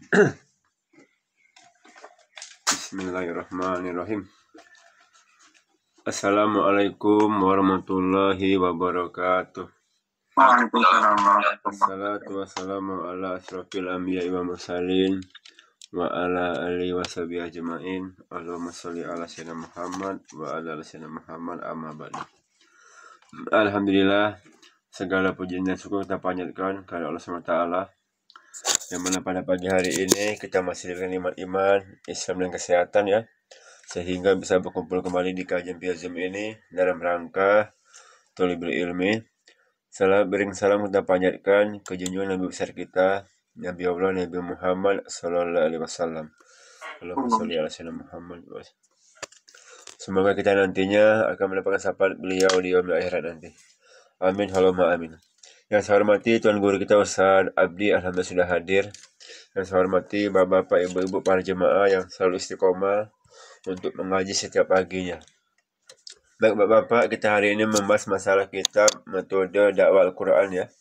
Bismillahirrahmanirrahim. Assalamualaikum warahmatullahi wabarakatuh. Waalaikumsalam warahmatullahi Assalatu wassalamu ala asyrafil anbiya'i wa mursalin wa ala alihi wa sahbihi ajma'in. Allahumma sholli ala sayyidina Muhammad wa ala ali sayyidina Muhammad amma ba'du. Alhamdulillah, segala puji dan syukur kita panjatkan kepada Allah SWT, yang mana pada pagi hari ini kita masih dengan iman, Islam dan kesehatan ya, sehingga bisa berkumpul kembali di kajian via Zoom ini dalam rangka thalibul ilmi. Bering salam kita panjatkan ke junjungan Nabi besar kita, Nabi Allah Nabi Muhammad sallallahu alaihi wasallam. Allahumma sholli ala sayyidina Muhammad. Semoga kita nantinya akan mendapatkan syafaat beliau di yaumil akhirat nanti. Amin, Allahumma amin. Yang saya hormati Tuan Guru kita Ustaz Abdi, alhamdulillah sudah hadir. Yang saya hormati bapak-bapak, ibu-ibu, para jemaah yang selalu istiqomah untuk mengaji setiap paginya. Baik bapak-bapak, kita hari ini membahas masalah kitab metode dakwah Al-Quran ya.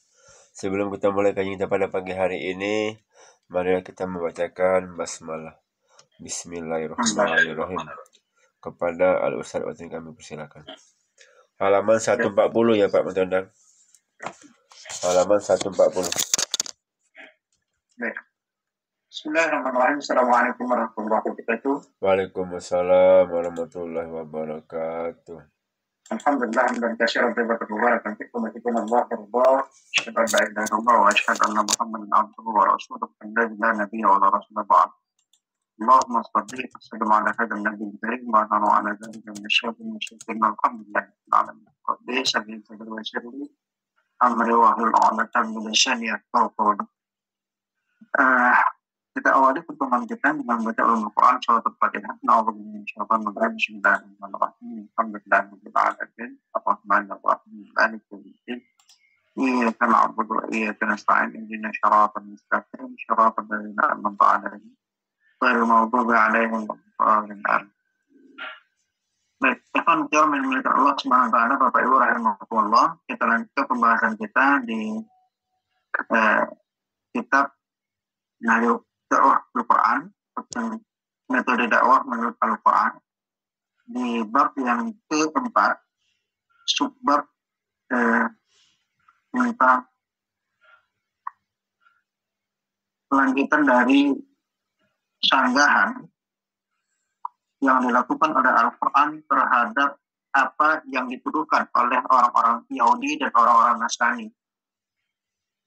Sebelum kita mulai kajian kita pada pagi hari ini, marilah kita membacakan basmalah. Bismillahirrahmanirrahim. Kepada Al-Ustaz Watin kami persilakan. Halaman 140 ya Pak Mentendang. Halaman 140. Baik. Bismillahirrahmanirrahim. Assalamualaikum warahmatullahi wabarakatuh. Waalaikumsalam warahmatullahi wabarakatuh. Alhamdulillah dan katsiran thayyibatan mubarakan fikum wa fikum Allah warḍah. Asyhadu an la ilaha illallah wa asyhadu anna Muhammadan abduhu wa rasuluhu. La nabiyya wa la rasula ba'd. Allahumma shalli wa sallim ala hadzal nabiyil karim wa ala dzalika min asy-syaitanir alhamdulillah alamin. Qadis sabil sabil wa sirri amri wa hlul 'uqdatam min lisani yafqahu qawli. Kita awali pertemuan kita dengan membaca ulumul Quran surat Al-Fatihah. Na'udzubillahi minasyaitonir rajim. Bismillahirrahmanirrahim. Alhamdulillahirabbil alamin. Arrahmanir rahim. Maliki yaumiddin. Iyyaka na'budu wa iyyaka nasta'in. Ihdinas siratal mustaqim. Siratal ladzina an'amta 'alaihim ghairil maghdubi 'alaihim waladdallin. Baik, ikhwan fillah milik Allah Subhanahu wa taala, Bapak Ibu rahimakumullah, kita lanjutkan pembahasan kita di kitab Nahyu Dakwah Al-Quran, metode dakwah menurut Al-Quran, di bab yang keempat, subbab tentang lanjutan dari sanggahan yang dilakukan oleh Al-Quran terhadap apa yang dituduhkan oleh orang-orang Yahudi dan orang-orang Nasrani.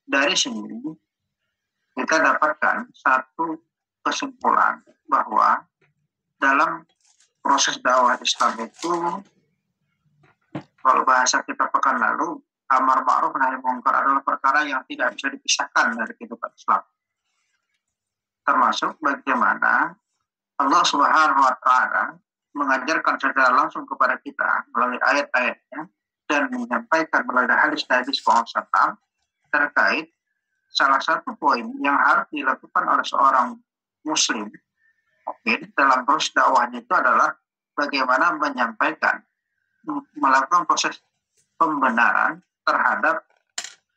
Dari sini kita dapatkan satu kesimpulan bahwa dalam proses dakwah Islam itu, kalau bahasa kita pekan lalu, amar ma'ruf nahi mungkar adalah perkara yang tidak bisa dipisahkan dari kehidupan Islam. Termasuk bagaimana Allah Subhanahu wa taala mengajarkan secara langsung kepada kita melalui ayat-ayatnya dan menyampaikan melalui hadis-hadis Rasulullah terkait salah satu poin yang harus dilakukan oleh seorang muslim dalam proses dakwahnya itu adalah bagaimana menyampaikan, melakukan proses pembenaran terhadap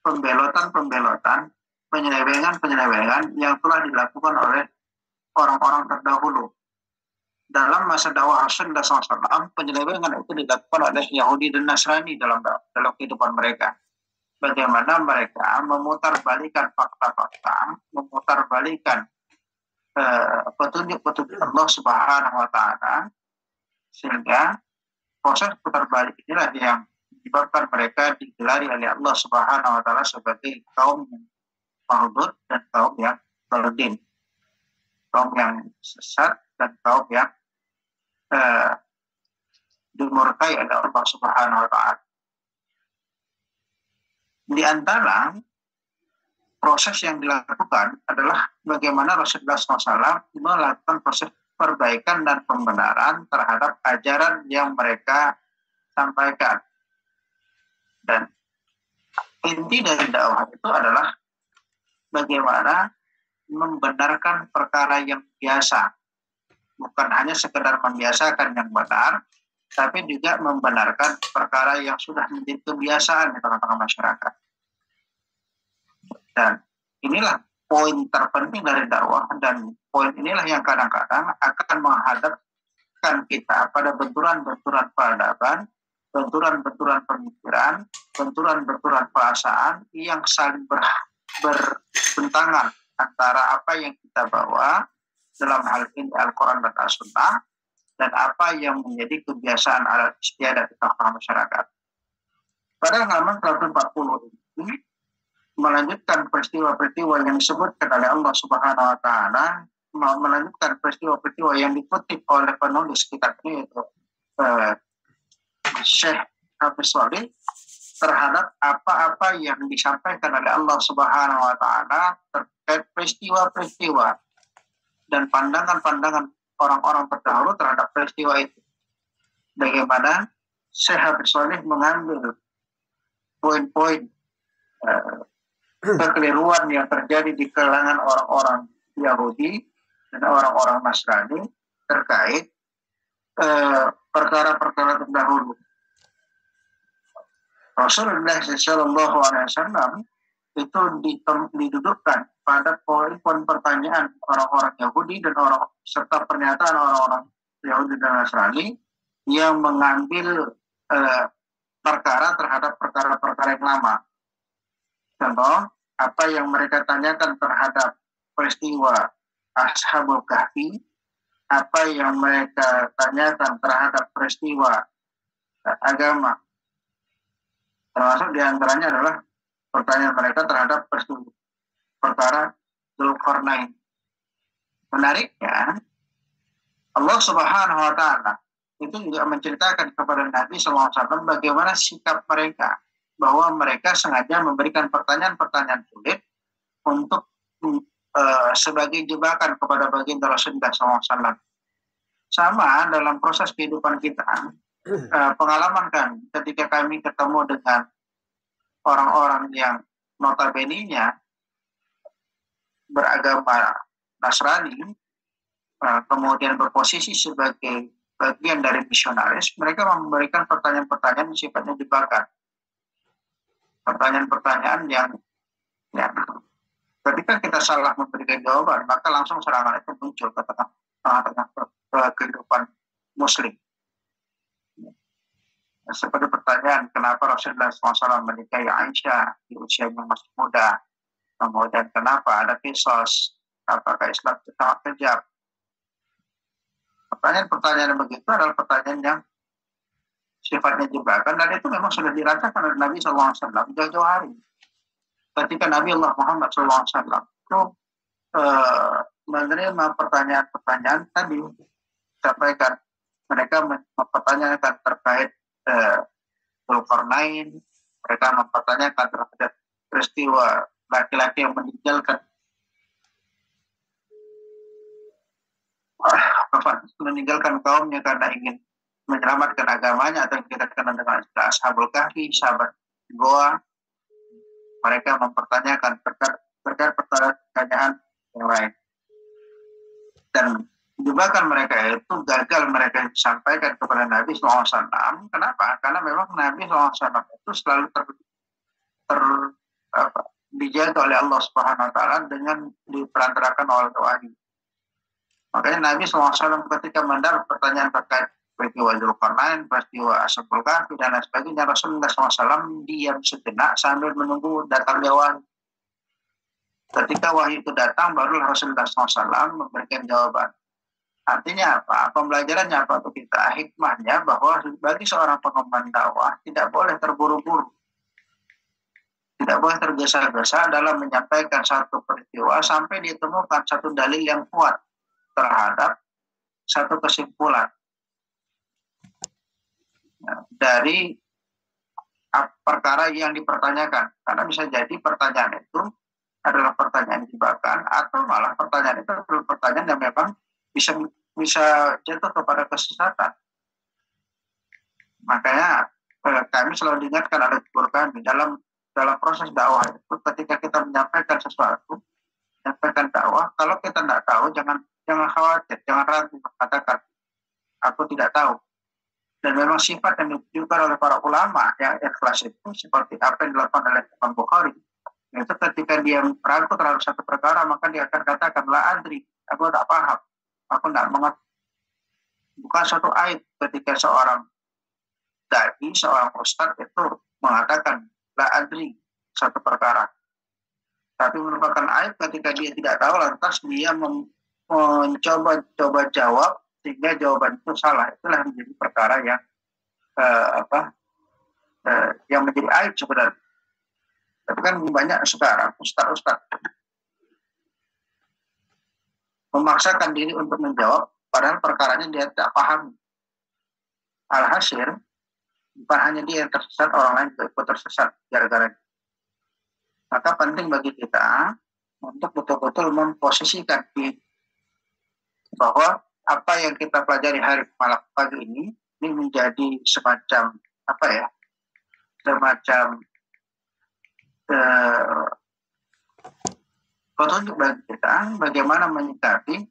pembelotan, penyelewengan yang telah dilakukan oleh orang-orang terdahulu. Dalam masa dakwah Rasulullah SAW, penyelewengan itu dilakukan oleh Yahudi dan Nasrani dalam kehidupan mereka. Bagaimana mereka memutarbalikkan fakta-fakta, memutarbalikkan petunjuk-petunjuk Allah Subhanahu wa taala, sehingga proses putar balik inilah yang menyebabkan mereka digelari oleh Allah Subhanahu wa taala sebagai kaum yang mahdud dan kaum yang berdin, kaum yang sesat dan kaum yang dimurkai oleh Allah Subhanahu wa taala. Di antara proses yang dilakukan adalah bagaimana Rasulullah SAW melakukan proses perbaikan dan pembenaran terhadap ajaran yang mereka sampaikan. Dan inti dari dakwah itu adalah bagaimana membenarkan perkara yang biasa. Bukan hanya sekedar membiasakan yang benar, tapi juga membenarkan perkara yang sudah menjadi kebiasaan di tengah-tengah masyarakat. Dan inilah poin terpenting dari dakwah, dan poin inilah yang kadang-kadang akan menghadapkan kita pada benturan-benturan peradaban, benturan-benturan pemikiran, benturan-benturan perasaan yang saling berbentangan antara apa yang kita bawa dalam hal ini Al-Quran dan As-Sunnah dan apa yang menjadi kebiasaan adat istiadat di tengah masyarakat. Pada halaman 140 ini melanjutkan peristiwa-peristiwa yang disebutkan oleh Allah Subhanahu wa Ta'ala, melanjutkan peristiwa-peristiwa yang dikutip oleh penulis kitab ini, yaitu Syekh Hafiz Shalih, terhadap apa-apa yang disampaikan oleh Allah Subhanahu wa Ta'ala terkait peristiwa-peristiwa dan pandangan-pandangan orang-orang terdahulu terhadap peristiwa itu. Bagaimana Syekh Hafiz Shalih mengambil poin-poin kekeliruan yang terjadi di kalangan orang-orang Yahudi dan orang-orang Nasrani terkait perkara-perkara terdahulu. Rasulullah SAW itu didudukkan pada poin-poin pertanyaan orang-orang Yahudi dan serta pernyataan orang-orang Yahudi dan Nasrani yang mengambil perkara terhadap perkara-perkara yang lama. Contoh, apa yang mereka tanyakan terhadap peristiwa Ashabul Kahfi, apa yang mereka tanyakan terhadap peristiwa agama, termasuk diantaranya adalah pertanyaan mereka terhadap peristiwa perkara Dzulqarnain. Menariknya, Allah Subhanahu wa Ta'ala itu juga menceritakan kepada Nabi SAW bagaimana sikap mereka, bahwa mereka sengaja memberikan pertanyaan-pertanyaan sulit untuk sebagai jebakan kepada baginda Rasulullah SAW. Sama dalam proses kehidupan kita, pengalaman kan ketika kami ketemu dengan orang-orang yang notabene-nya beragama Nasrani, kemudian berposisi sebagai bagian dari misionaris, mereka memberikan pertanyaan-pertanyaan yang sifatnya jebakan. Pertanyaan-pertanyaan yang ketika kita salah memberikan jawaban, maka langsung serangan itu muncul ke tengah kehidupan Muslim. Seperti pertanyaan, kenapa Rasulullah SAW menikahi Aisyah di usia yang masih muda? Kemudian kenapa ada kisos? Apakah Islam sangat kejam? Pertanyaan-pertanyaan begitu adalah pertanyaan yang sifatnya jebakan, dan itu memang sudah dirasakan oleh Nabi SAW jauh-jauh hari. Ketika Nabi Allah Muhammad SAW itu menerima pertanyaan-pertanyaan tadi, sampaikan mereka mempertanyakan terkait Dzulqarnain, mereka mempertanyakan terhadap peristiwa laki-laki yang meninggalkan kaumnya karena ingin menyelamatkan agamanya, atau yang kita kenal dengan Ashabul Kahfi, sahabat Goa. Mereka mempertanyakan terkait pertanyaan yang lain, dan jebakan mereka itu gagal mereka sampaikan kepada Nabi SAW. Kenapa? Karena memang Nabi SAW itu selalu dijaga oleh Allah Subhanahu Wa Taala dengan diperantarakan oleh wahyu. Makanya Nabi SAW ketika mendapat pertanyaan terkait peristiwa Dzulqarnain, peristiwa Ashabul Kahfi dan lain sebagainya, Rasulullah SAW diam sejenak sambil menunggu datangnya wahyu. Ketika wahyu itu datang, barulah Rasulullah SAW memberikan jawaban. Artinya apa? Pembelajarannya apa untuk kita? Hikmahnya bahwa bagi seorang pengemban dakwah tidak boleh terburu-buru, tidak boleh tergesa-gesa dalam menyampaikan satu peristiwa sampai ditemukan satu dalil yang kuat terhadap satu kesimpulan dari perkara yang dipertanyakan. Karena bisa jadi pertanyaan itu adalah pertanyaan jebakan, atau malah pertanyaan itu adalah pertanyaan yang memang bisa jatuh kepada kesesatan. Makanya kami selalu diingatkan oleh guru kami dalam proses dakwah itu, ketika kita menyampaikan sesuatu, menyampaikan dakwah, kalau kita tidak tahu, jangan khawatir, jangan ragu, katakan aku tidak tahu. Dan memang sifat yang ditunjukkan oleh para ulama yang ikhlas itu seperti apa yang dilakukan oleh Imam Bukhari. Itu ketika dia ragu terhadap satu perkara, maka dia akan katakan, la adri, aku tak paham, aku tidak mengerti. Bukan suatu aib ketika seorang ustadz itu mengatakan la adri satu perkara. Tapi merupakan aib ketika dia tidak tahu, lantas dia mencoba jawab sehingga jawaban itu salah. Itulah menjadi perkara yang yang menjadi aib sebenarnya. Tapi kan banyak sekarang ustadz memaksakan diri untuk menjawab padahal perkaranya dia tidak paham. Alhasil bukan hanya dia yang tersesat, orang lain juga ikut tersesat gara-gara. Maka penting bagi kita untuk betul-betul memposisikan diri bahwa apa yang kita pelajari hari malam pagi ini menjadi semacam petunjuk bagi kita bagaimana menyikapi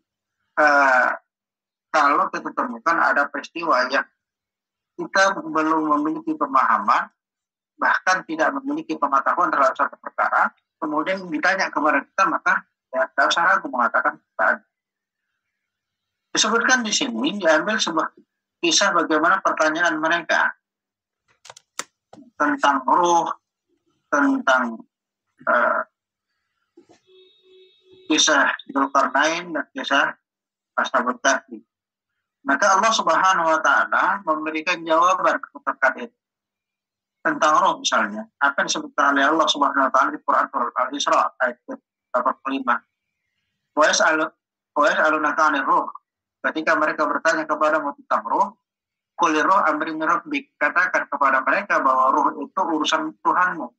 kalau kita temukan ada peristiwa yang kita belum memiliki pemahaman, bahkan tidak memiliki pengetahuan terhadap satu perkara, kemudian ditanya kepada kita, maka ya tidak usah ragu mengatakan kita. Disebutkan di sini, diambil sebuah kisah bagaimana pertanyaan mereka tentang ruh, tentang kisah Dzulkarnain dan kisah Ashabul Kahfi. Maka Allah Subhanahu wa Ta'ala memberikan jawaban terkait itu. Tentang roh misalnya, apa yang disebutkan oleh Allah Subhanahu wa Ta'ala di Quran Surah Al-Isra ayat 85. Wa yas'alunaka 'anir ruh. Ketika mereka bertanya kepadamu tentang roh, qul ruh amri min rabbik, katakan kepada mereka bahwa roh itu urusan Tuhanmu.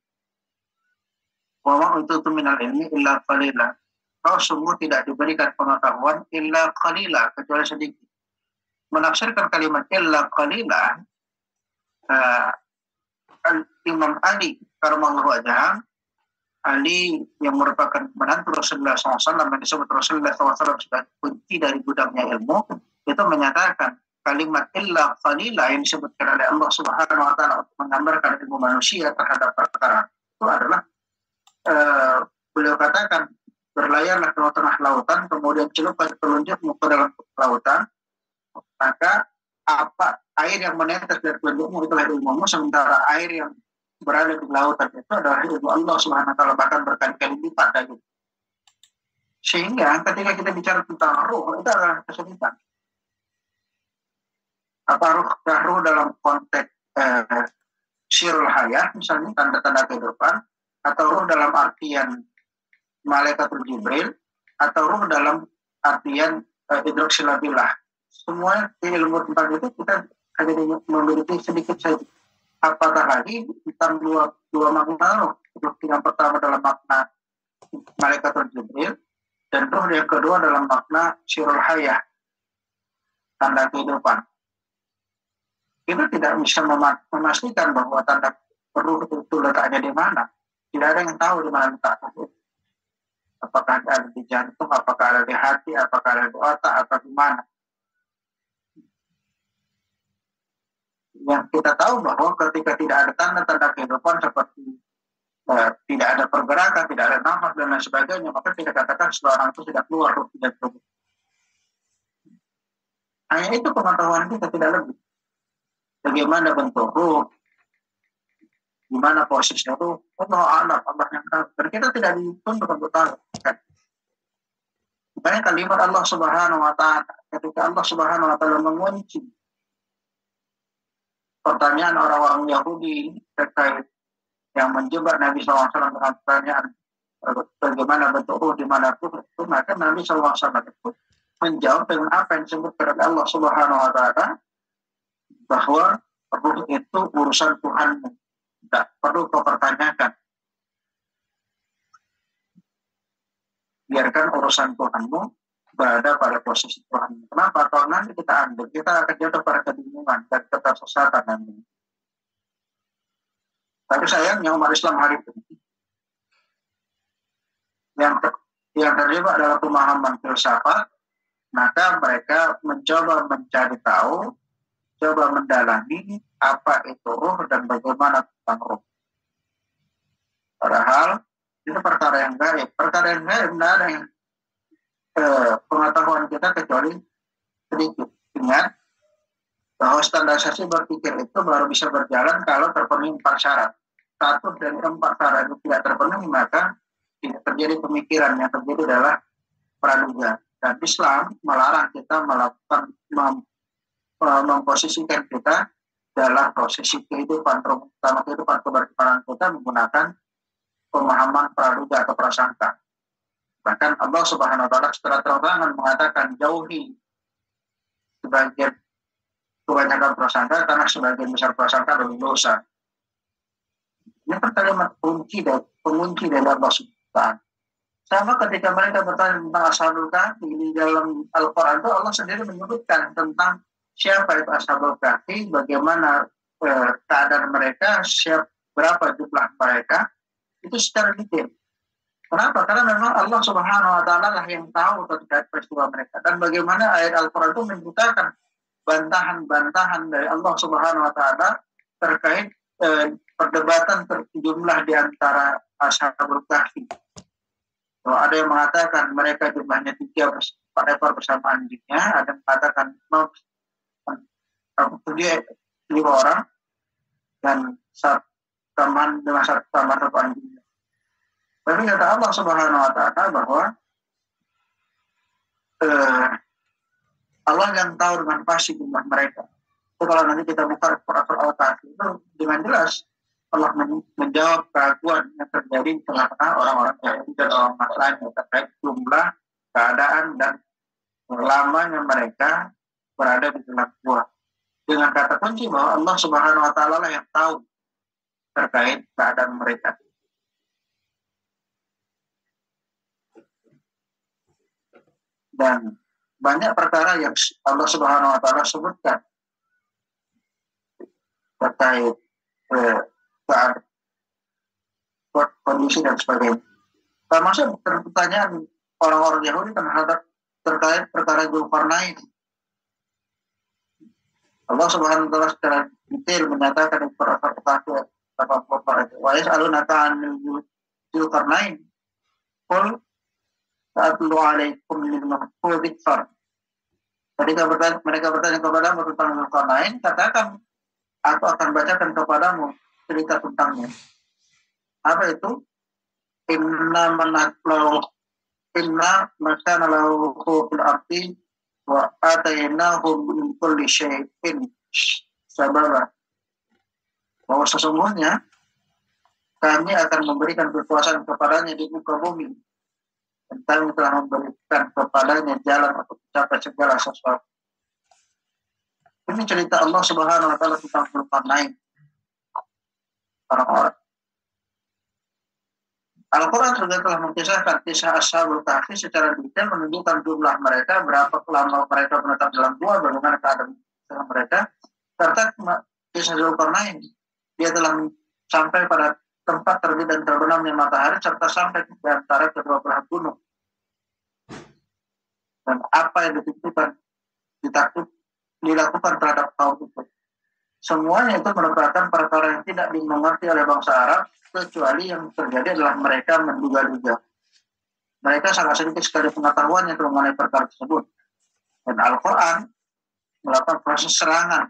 Wa ma utitu minal ilmi illa qalila. Kau sungguh tidak diberikan pengetahuan illa qalila, kecuali sedikit. Menafsirkan kalimat illa qalila, Imam Ali karamallahu wajhah, Ali yang merupakan menantu Rasulullah SAW, yang disebut Rasulullah SAW sebagai kunci dari gudangnya ilmu, itu menyatakan kalimat illa qalila yang disebutkan oleh Allah Subhanahu wa Ta'ala untuk menggambarkan ilmu manusia terhadap perkara itu adalah beliau katakan, berlayarlah ke tengah lautan, kemudian celupkan telunjukmu ke dalam lautan, maka apa air yang menetes dari telunjukmu itulah ilmumu, sementara air yang berada di lautan itu adalah ilmu Allah Subhanahu wa Ta'ala, bahkan berkali-kali lipat dari itu. Sehingga ketika kita bicara tentang ruh, itu adalah kesulitan. Apa ruh dalam konteks sirul hayat, misalnya tanda-tanda kehidupan, atau ruh dalam artian Malaikatul Jibril, atau ruh dalam artian idroksilabillah. Semua ilmu tentang itu kita hanya memiliki sedikit saja. Apatah lagi tentang dua makna ruh. Yang pertama dalam makna Malaikatul Jibril, dan ruh yang kedua dalam makna sirul hayah, tanda kehidupan. Kita tidak bisa memastikan bahwa tanda ruh itu letaknya di mana. Tidak ada yang tahu di mana letaknya itu. Apakah ada di jantung, apakah ada di hati, apakah ada di otak, atau di mana. Yang kita tahu bahwa ketika tidak ada tanda-tanda kehidupan seperti tidak ada pergerakan, tidak ada nafas dan lain sebagainya, maka kita katakan seseorang itu tidak keluar ruh dari tubuh. Hanya itu pengetahuan kita, tidak lebih. Bagaimana bentuk ruh, gimana posisi ruh, Allah alam, Allah yang tahu. Dan kita tidak dituntut untuk tahu. Makanya kalimat Allah Subhanahu wa Ta'ala, ketika Allah Subhanahu wa Ta'ala mengunci pertanyaan orang-orang Yahudi terkait yang menjebak Nabi SAW dengan pertanyaan bagaimana bentuk ruh, di mana ruh itu, maka Nabi SAW itu menjawab dengan apa yang disebut oleh Allah Subhanahu wa Ta'ala, bahwa ruh itu urusan Tuhanmu, tidak perlu kau pertanyakan. Biarkan urusan Tuhanmu berada pada posisi Tuhan. Kenapa? Kalau nanti kita ambil, kita akan jatuh pada kebingungan dan ketersesatan nanti. Tapi sayangnya umat Islam hari ini yang terjebak dalam pemahaman filsafat, maka mereka mencoba mencari tahu, coba mendalami apa itu ruh dan bagaimana tentang ruh. Padahal Itu perkara yang gaib. Perkara yang gaib tidak ada yang pengetahuan kita kecuali sedikit. Ingat bahwa standarisasi berpikir itu baru bisa berjalan kalau terpenuhi 4 syarat. Satu dari 4 syarat itu tidak terpenuhi, maka tidak terjadi pemikiran. Yang terjadi adalah praduga. Dan Islam melarang kita melakukan memposisikan kita dalam posisi kehidupan, terutama kehidupan keberkemaran kita menggunakan pemahaman praduga atau prasangka. Bahkan Allah Subhanahu wa taala secara terang-terangan mengatakan jauhi sebagian kebanyakan prasangka karena sebagian besar prasangka adalah dosa. Ini kalimat pengunci dari Allah Subhanahu wa taala. Sama ketika mereka bertanya tentang Ashabul Kahfi di dalam Al-Quran itu Allah sendiri menyebutkan tentang siapa itu Ashabul Kahfi, bagaimana keadaan mereka, berapa jumlah mereka, itu secara detail. Kenapa? Karena memang Allah Subhanahu wa taala lah yang tahu terkait peristiwa mereka. Dan bagaimana ayat Al-Quran itu menyebutkan bantahan-bantahan dari Allah Subhanahu wa taala terkait perdebatan jumlah di antara Ashabul Kahfi. Ada yang mengatakan mereka jumlahnya 3 ekor bersama anjingnya, ada yang mengatakan 5 orang dan tambahan dengan satu anjingnya. Tapi kata Allah Subhanahu wa taala bahwa Allah yang tahu dengan pasti jumlah mereka. Itu kalau nanti kita buka Quran Al-Kahfi itu dengan jelas Allah menjawab keraguan yang terjadi di tengah-tengah orang-orang Yahudi dan orang Nasrani terkait jumlah, keadaan, dan lamanya mereka berada di tengah gua. Dengan kata kunci bahwa Allah Subhanahu wa taala lah yang tahu terkait keadaan mereka. Dan banyak perkara yang Allah Subhanahu wa taala sebutkan terkait kondisi dan sebagainya. Termasuk pertanyaan orang-orang Yahudi terkait perkara Dzulqarnain. Allah Subhanahu wa taala secara detail menyatakan di Quran Al-Kahfi 84 wa yas'alunaka 'anil Dzulqarnain qul atlu 'alaikum minhu dzikr. Ketika mereka bertanya kepadamu tentang Dzulqarnain, katakan aku akan bacakan kepadamu cerita tentangnya. Apa itu? Inna makana lahu fil ardi wa atainahu min kulli syai'in sababa. Bahwa sesungguhnya kami akan memberikan kekuasaan kepadanya di muka bumi. Dan kami telah memberikan kepadanya jalan untuk mencapai segala sesuatu. Ini cerita Allah Subhanahu wa taala tentang Dzulqarnain. Orang-orang Al-Quran juga telah mengisahkan kisah Ashabul Kahfi secara detail, menunjukkan jumlah mereka, berapa lama mereka menetap dalam gua, bagaimana keadaan mereka, serta kisah Dzulqarnain. Dia telah sampai pada tempat terbit dan terbenamnya matahari, serta sampai di antara kedua belah gunung. Dan apa yang dilakukan terhadap kaum itu. Semuanya itu merupakan perkara yang tidak dimengerti oleh bangsa Arab, kecuali yang terjadi adalah mereka menduga-duga. Mereka sangat sedikit sekali pengetahuan yang mengenai perkara tersebut. Dan Al-Quran melakukan proses serangan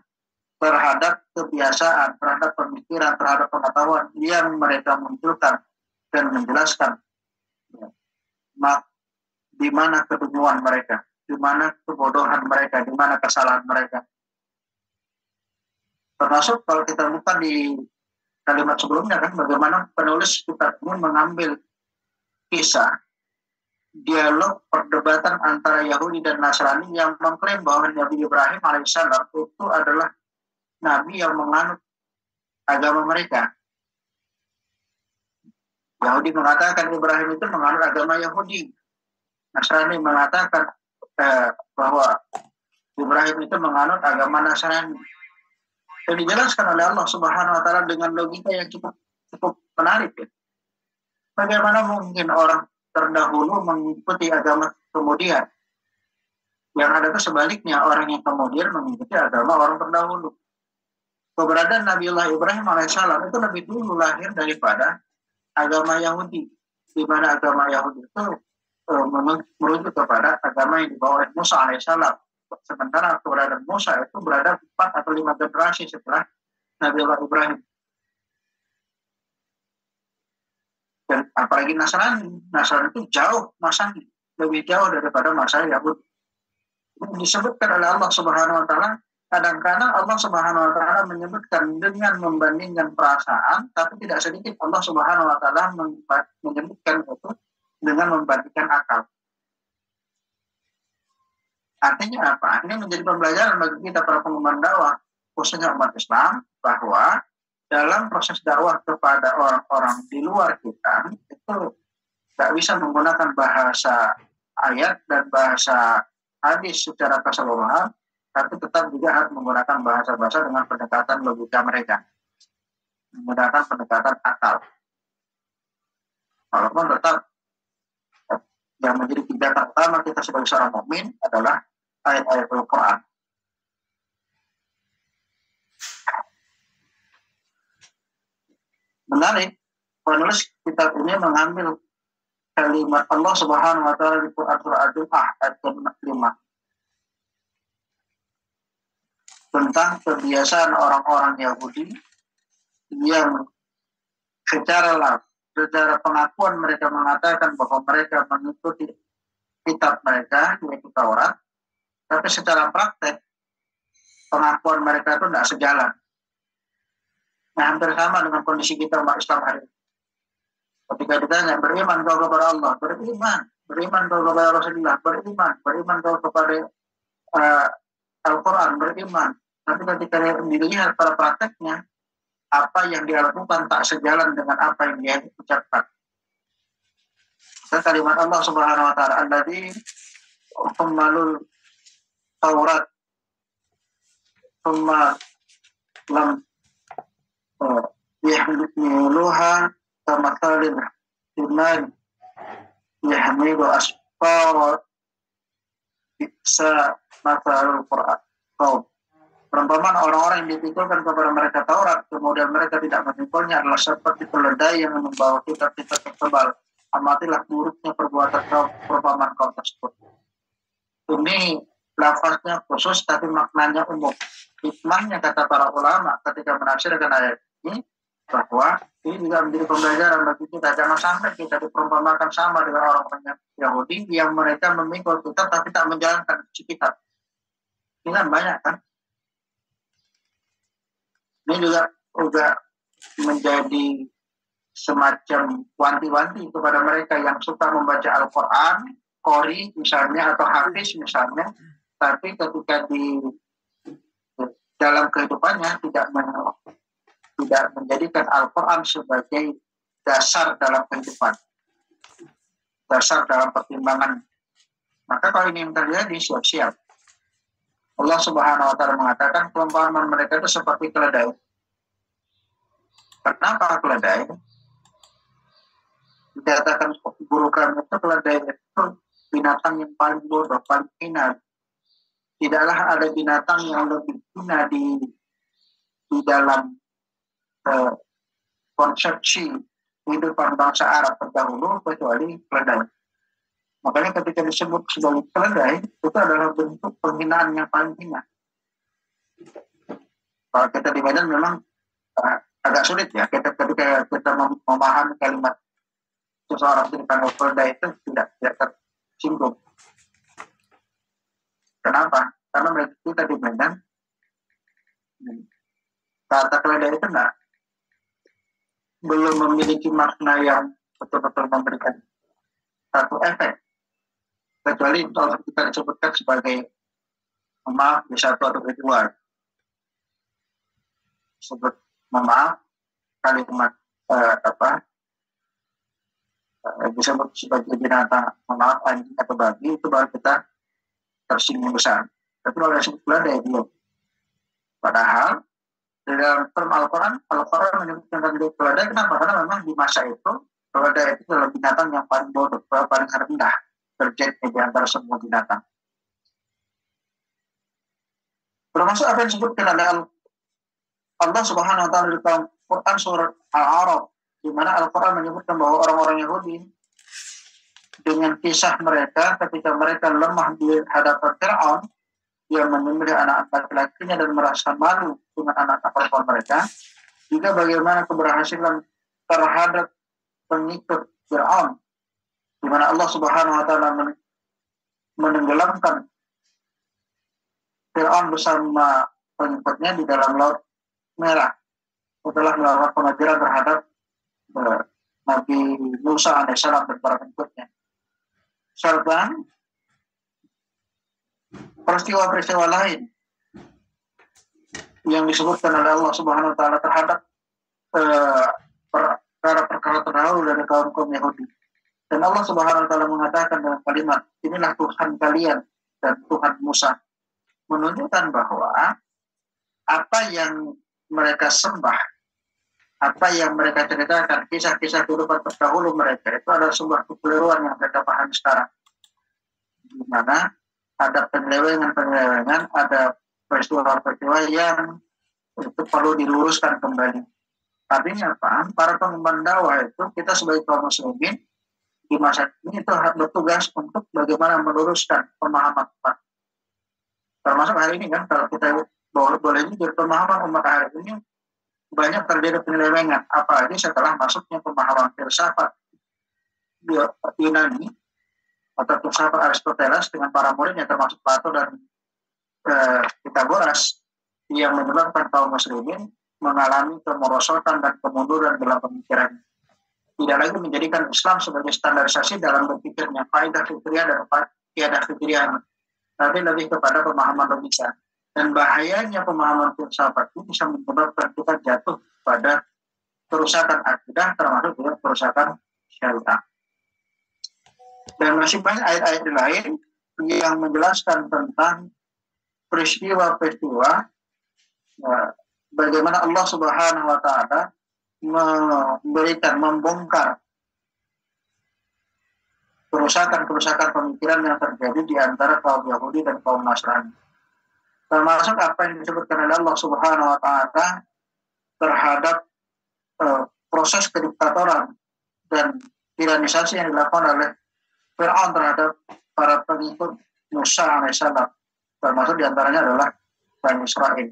terhadap kebiasaan, terhadap pemikiran, terhadap pengetahuan yang mereka munculkan dan menjelaskan di mana kedunguan mereka, di mana kebodohan mereka, di mana kesalahan mereka. Termasuk kalau kita buka di kalimat sebelumnya kan, bagaimana penulis kitab ini mengambil kisah dialog perdebatan antara Yahudi dan Nasrani yang mengklaim bahwa Nabi Ibrahim alaihissalam itu adalah Nabi yang menganut agama mereka. Yahudi mengatakan Ibrahim itu menganut agama Yahudi. Nasrani mengatakan bahwa Ibrahim itu menganut agama Nasrani. Dan dijelaskan oleh Allah Subhanahu wa taala dengan logika yang cukup menarik. Ya. Bagaimana mungkin orang terdahulu mengikuti agama kemudian? Yang ada itu sebaliknya, orang yang kemudian mengikuti agama orang terdahulu. Keberadaan Nabiullah Ibrahim alaihissalam itu lebih dulu lahir daripada agama Yahudi. di mana agama Yahudi itu merujuk kepada agama yang dibawa oleh Musa alaihissalam. Sementara keberadaan Musa itu berada 4 atau 5 generasi setelah Nabi Allah Ibrahim. Dan apalagi Nasrani itu jauh masanya, lebih jauh daripada masa Yahudi. Ini disebutkan oleh Allah Subhanahu Wa Taala. Kadang-kadang Allah Subhanahu Wa Taala menyebutkan dengan membandingkan perasaan, tapi tidak sedikit Allah Subhanahu Wa Taala menyebutkan itu dengan membandingkan akal. Artinya apa? Ini menjadi pembelajaran bagi kita para pengembang dakwah, khususnya umat Islam, bahwa dalam proses dakwah kepada orang-orang di luar kita itu tidak bisa menggunakan bahasa ayat dan bahasa hadis secara keseluruhan, tapi tetap juga harus menggunakan bahasa-bahasa dengan pendekatan logika mereka, menggunakan pendekatan akal. Walaupun tetap yang menjadi tindakan utama kita sebagai seorang mukmin adalah ayat-ayat Al-Quran. Menarik, penulis kitab ini mengambil kalimat Allah Subhanahu Wa Taala di Quran surah Al-Jumu'ah ayat 5 tentang kebiasaan orang-orang Yahudi yang secara pengakuan mereka mengatakan bahwa mereka mengikuti kitab mereka, yaitu Taurat, tapi secara praktek pengakuan mereka itu tidak sejalan. Nah, hampir sama dengan kondisi kita umat Islam hari ini. Ketika ditanya, beriman kau kepada Allah? Beriman kau kepada Rasulullah? Beriman kau kepada Al-Quran? Beriman. Tapi ketika dilihat pada prakteknya, apa yang dia lakukan tak sejalan dengan apa yang dia ucapkan. Kalimat Allah Subhanahu Wa Taala, alladzi hummalul Taurat, thumma lam yahmiluha kamathalil himar yahmilu asfar bisa mathalul Quran. Perumpamaan orang-orang yang dipikirkan kepada mereka Taurat, kemudian mereka tidak memikulnya adalah seperti keledai yang membawa kitab-kitab tebal. Amatilah buruknya perbuatan perumpamaan kaum tersebut. Ini lafaznya khusus tapi maknanya umum. Hikmahnya kata para ulama ketika menafsirkan ayat ini, bahwa ini juga menjadi pembelajaran bagi kita. Jangan sampai kita diperumpamakan sama dengan orang-orang Yahudi yang mereka memikul kitab tapi tak menjalankan kitab. Ini kan banyak kan? Ini juga menjadi semacam wanti-wanti kepada mereka yang suka membaca Al-Quran, Qori misalnya, atau Hafiz misalnya, tapi ketika di dalam kehidupannya tidak menjadikan Al-Quran sebagai dasar dalam kehidupan, dasar dalam pertimbangan. Maka kalau ini yang terjadi, siap-siap. Allah Subhanahu Wa Taala mengatakan perumpamaan mereka itu seperti keledai. Kenapa keledai? Dikatakan keburukan itu keledai itu binatang yang paling bodoh, paling hina. Tidaklah ada binatang yang lebih hina di dalam konsepsi kehidupan bangsa Arab terdahulu kecuali keledai. Makanya ketika disebut sebagai keledai, itu adalah bentuk penghinaan yang paling hina. Kalau kita di Medan memang agak sulit ya, ketika kita memahami kalimat seseorang itu dipanggil keledai itu tidak tersinggung. Kenapa? Karena mereka kita di Medan, kata keledai itu belum memiliki makna yang betul-betul memberikan satu efek. Kecuali kalau kita disebutkan sebagai maaf di satu atau kedua, sebut maaf kalimat disebut sebagai binatang maaf anjing atau babi, itu baru kita tersinggung besar. Tapi kalau disebut keledai belum. Padahal di dalam term Al-Quran menyebutkan keledai. Kenapa? Karena memang di masa itu keledai itu adalah binatang yang paling bodoh, paling rendah terjadi di antara semua binatang. Termasuk apa yang disebutkan oleh Allah Subhanahu Wa Taala di dalam Quran surah Al-A'raf, di mana Al-Quran menyebutkan bahwa orang-orang Yahudi dengan kisah mereka ketika mereka lemah di hadapan Fir'aun yang menyembelih anak laki-lakinya dan merasa malu dengan anak perempuan mereka, juga bagaimana keberhasilan terhadap pengikut Fir'aun, di mana Allah Subhanahu wa taala menenggelamkan Fir'aun bersama pengikutnya di dalam Laut Merah setelah melakukan pengajaran terhadap Nabi Musa alaihissalam dan para pengikutnya. Serta peristiwa-peristiwa lain yang disebutkan oleh Allah Subhanahu wa taala terhadap perkara terdahulu dari kaum Yahudi. Dan Allah Subhanahu wa taala mengatakan dalam kalimat, inilah Tuhan kalian dan Tuhan Musa, menunjukkan bahwa apa yang mereka sembah, apa yang mereka ceritakan, kisah-kisah kehidupan terdahulu mereka, itu adalah sebuah kekeliruan yang mereka pahami sekarang, di mana ada penyelewengan, ada peristiwa-peristiwa yang itu perlu diluruskan kembali. Artinya apa? Para pengemban dakwah itu, kita sebagai kaum muslimin di masa ini itu bertugas untuk bagaimana meluruskan pemahaman umat. Termasuk hari ini kan, kalau kita boleh jujur, pemahaman umat hari ini banyak terjadi penyelewengan, apalagi setelah masuknya pemahaman filsafat Yunani atau filsafat Aristoteles dengan para muridnya termasuk Plato dan Pythagoras, yang menyebabkan kaum muslimin mengalami kemerosotan dan kemunduran dalam pemikiran. Tidak lagi menjadikan Islam sebagai standarisasi dalam berpikirnya, kaidah fitriyah dan tiada fitriyah, tapi lebih kepada pemahaman logika. Dan bahayanya pemahaman filsafat itu bisa menyebabkan kita jatuh pada kerusakan akidah, termasuk juga kerusakan syariah. Dan masih banyak ayat-ayat lain yang menjelaskan tentang peristiwa-peristiwa bagaimana Allah Subhanahu wa taala membongkar kerusakan pemikiran yang terjadi di antara kaum Yahudi dan kaum Nasrani. Termasuk apa yang disebutkan oleh Allah Subhanahu wa taala terhadap proses kediktatoran dan tiranisasi yang dilakukan oleh Fir'aun terhadap para pengikut Musa alaihissalam, termasuk diantaranya adalah Bani Israel.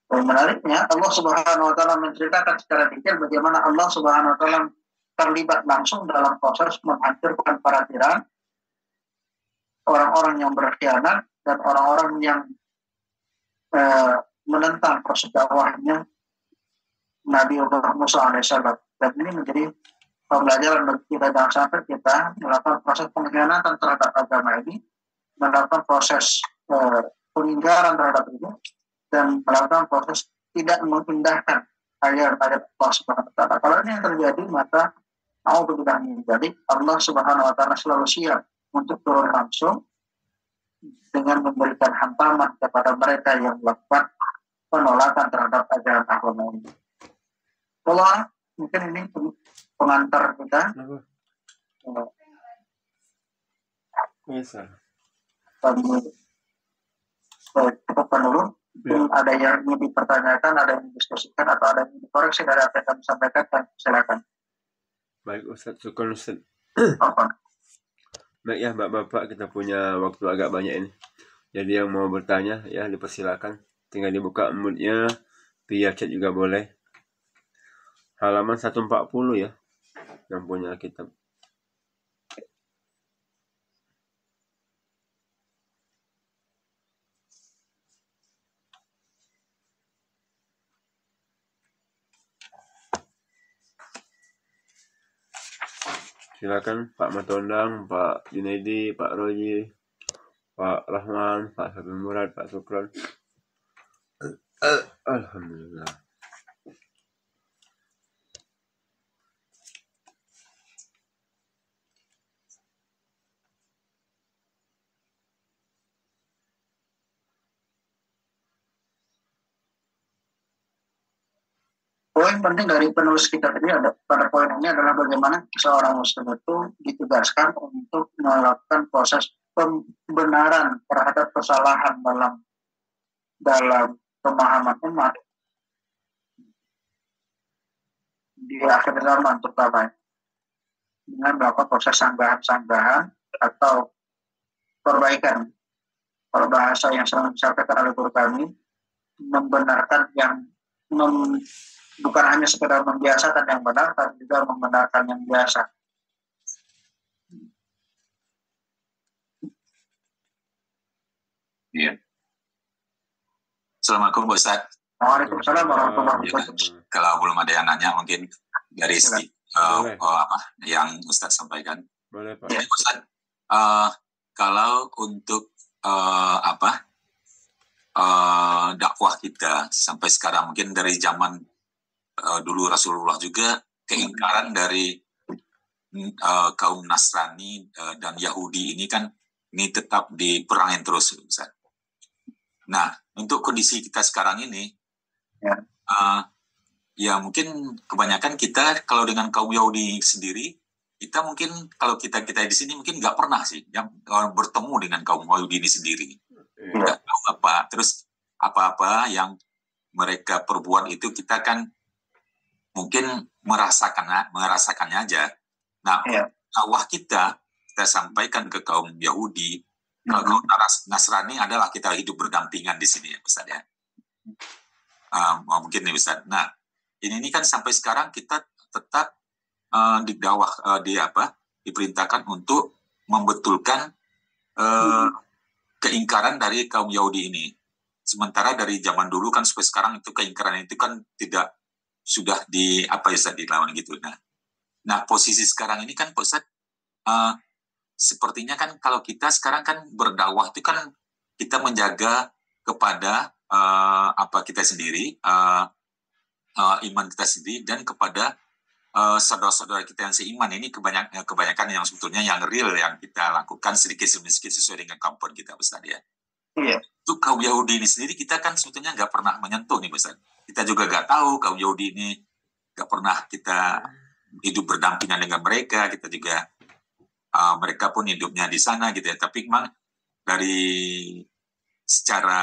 Dan menariknya, Allah Subhanahu wa taala menceritakan secara detail bagaimana Allah Subhanahu wa taala terlibat langsung dalam proses menghancurkan para tiran, orang-orang yang berkhianat dan orang-orang yang menentang proses dakwahnya Nabi Musa alaihissalam. Dan ini menjadi pembelajaran bagi kita, jangan sampai kita melakukan proses pengkhianatan terhadap agama ini, melakukan proses pengingkaran terhadap ini, dan melakukan proses tidak mengindahkan ayat-ayat Allah Subhanahu wa taala. Kalau ini yang terjadi, maka naudzubillah min dzalik, Allah Subhanahu wa taala selalu siap untuk turun langsung dengan memberikan hantaman kepada mereka yang melakukan penolakan terhadap ajaran agama ini. Kalau mungkin ini pengantar kita. Bisa. Cukupkan dulu. Ada yang ingin dipertanyakan, ada yang didiskusikan, atau ada yang dikoreksi dari apa yang kami sampaikan, silakan. Baik Ustaz, syukur Ustaz. Apa? Baik ya Bapak, kita punya waktu agak banyak ini. Jadi yang mau bertanya ya dipersilakan. Tinggal dibuka moodnya, via chat juga boleh. Halaman 140 ya, yang punya kitab. Silakan Pak Matondang, Pak Junaidi, Pak Roji, Pak Rahman, Pak Habib Murad, Pak Sukron. Alhamdulillah. Poin penting dari penulis kitab ini pada poin ini adalah bagaimana seorang muslim itu ditugaskan untuk melakukan proses pembenaran terhadap kesalahan dalam pemahaman umat di akhir zaman terutama dengan melakukan proses sanggahan-sanggahan atau perbaikan. Kalau bahasa yang selalu disampaikan oleh guru kami, membenarkan yang bukan hanya sekedar membiasakan yang benar, tapi juga membenarkan yang biasa. Iya. Assalamualaikum Ustaz. Waalaikumsalam warahmatullahi wabarakatuh. Kalau belum ada yang nanya mungkin dari segi yang Ustaz sampaikan. Boleh Pak. Jadi Ustaz, kalau untuk dakwah kita sampai sekarang, mungkin dari zaman dulu Rasulullah juga keingkaran dari kaum Nasrani dan Yahudi ini kan ini tetap diperangin terus Ustaz. Nah, untuk kondisi kita sekarang ini, ya mungkin kebanyakan kita kalau dengan kaum Yahudi sendiri, kita mungkin kalau kita di sini mungkin nggak pernah sih yang bertemu dengan kaum Yahudi ini sendiri, nggak tahu terus apa yang mereka perbuat itu kita kan mungkin merasakannya aja. Nah, dakwah kita sampaikan ke kaum Yahudi. Kalau Nasrani adalah kita hidup berdampingan di sini ya Ustaz ya. Mungkin nih Ustaz. Nah, ini kan sampai sekarang kita tetap diperintahkan untuk membetulkan keingkaran dari kaum Yahudi ini. Sementara dari zaman dulu kan sampai sekarang itu keingkaran itu kan tidak sudah dilawan gitu. Nah, posisi sekarang ini kan Ustaz, sepertinya kan kalau kita sekarang kan berdakwah itu kan kita menjaga kepada kita sendiri, iman kita sendiri, dan kepada saudara-saudara kita yang seiman. Ini kebanyakan yang sebetulnya yang real yang kita lakukan sedikit demi sedikit sesuai dengan kemampuan kita Ustaz ya. Iya. Untuk kaum Yahudi ini sendiri kita kan sebetulnya nggak pernah menyentuh nih Ustaz. Kita juga nggak tahu kaum Yahudi ini, nggak pernah kita hidup berdampingan dengan mereka. Kita juga mereka pun hidupnya di sana gitu ya. Tapi memang dari secara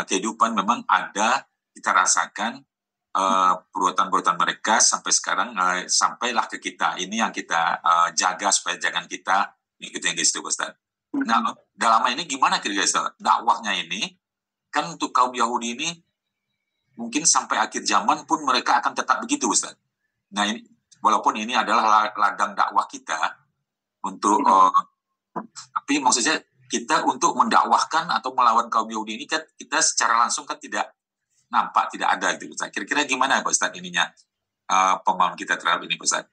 kehidupan memang ada kita rasakan perbuatan-perbuatan mereka sampai sekarang, sampailah ke kita. Ini yang kita jaga supaya jangan kita mengikuti yang gitu Ustaz. Nah, dalam ini gimana kira-kira dakwahnya ini kan untuk kaum Yahudi ini mungkin sampai akhir zaman pun mereka akan tetap begitu Ustaz. Nah, ini walaupun ini adalah ladang dakwah kita untuk tapi maksudnya kita untuk mendakwahkan atau melawan kaum Yahudi ini kan kita secara langsung kan tidak nampak, tidak ada gitu Ustaz. Kira-kira gimana Pak Ustaz ininya pemahaman kita terhadap ini Ustaz?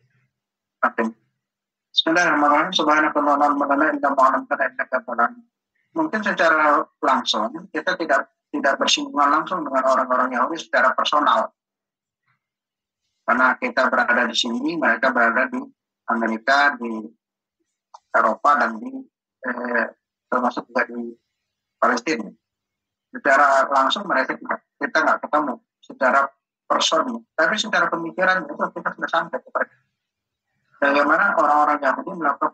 Oke. Bismillahirrahmanirrahim. Subhanallah mengenai mungkin secara langsung kita tidak bersinggungan langsung dengan orang-orang Yahudi secara personal. Karena kita berada di sini, mereka berada di Amerika, di Eropa, dan termasuk juga di Palestina. Secara langsung kita nggak ketemu secara personal, tapi secara pemikiran itu kita sudah sampai kepada bagaimana orang-orang Yahudi melakukan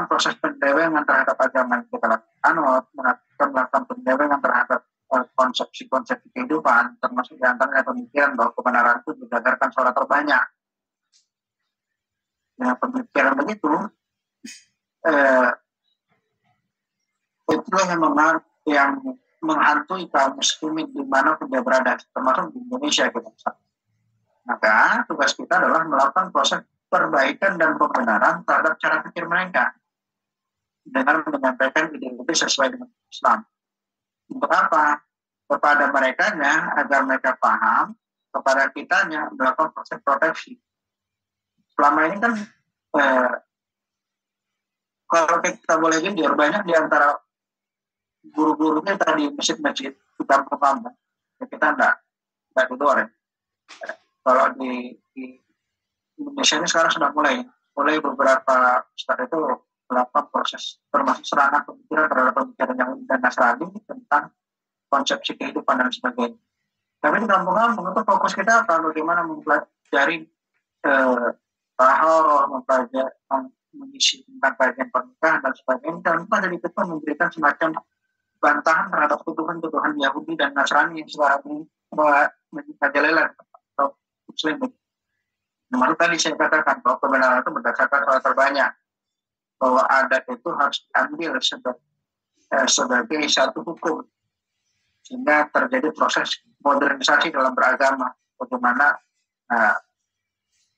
proses pendewengan terhadap agama yang kita lakukan, melakukan pendewengan terhadap konsepsi-konsepsi kehidupan, termasuk di antaranya pemikiran bahwa kebenaran itu berdasarkan suara terbanyak. Dengan pemikiran begitu, itulah yang menghantui kaum muslimin di mana pun dia berada, termasuk di Indonesia kita. Maka tugas kita adalah melakukan proses perbaikan dan pembenaran terhadap cara pikir mereka dengan menyampaikan ide-ide sesuai dengan Islam. Untuk apa? Kepada merekanya agar mereka paham, kepada kitanya melakukan proses proteksi. Selama ini kan kalau kita boleh jujur, banyak di antara guru-guru kita di masjid-masjid di kampung-kampung, kita enggak di luar ya. Kalau di Indonesia ini sekarang sudah mulai beberapa ustadz itu melakukan proses termasuk serangan pemikiran terhadap pemikiran Yahudi dan Nasrani tentang konsepsi kehidupan dan sebagainya. Tapi di kampung-kampung itu fokus kita apa? Bagaimana mempelajari taharah, mengisi tentang bagian pernikahan dan sebagainya. Dan dari itu memberikan semacam bantahan terhadap tuduhan-tuduhan Yahudi dan Nasrani yang sekarang ini merajalela atau Muslim. Namun tadi saya katakan bahwa kebenaran itu berdasarkan soal terbanyak, bahwa adat itu harus diambil sebagai satu hukum, sehingga terjadi proses modernisasi dalam beragama. Bagaimana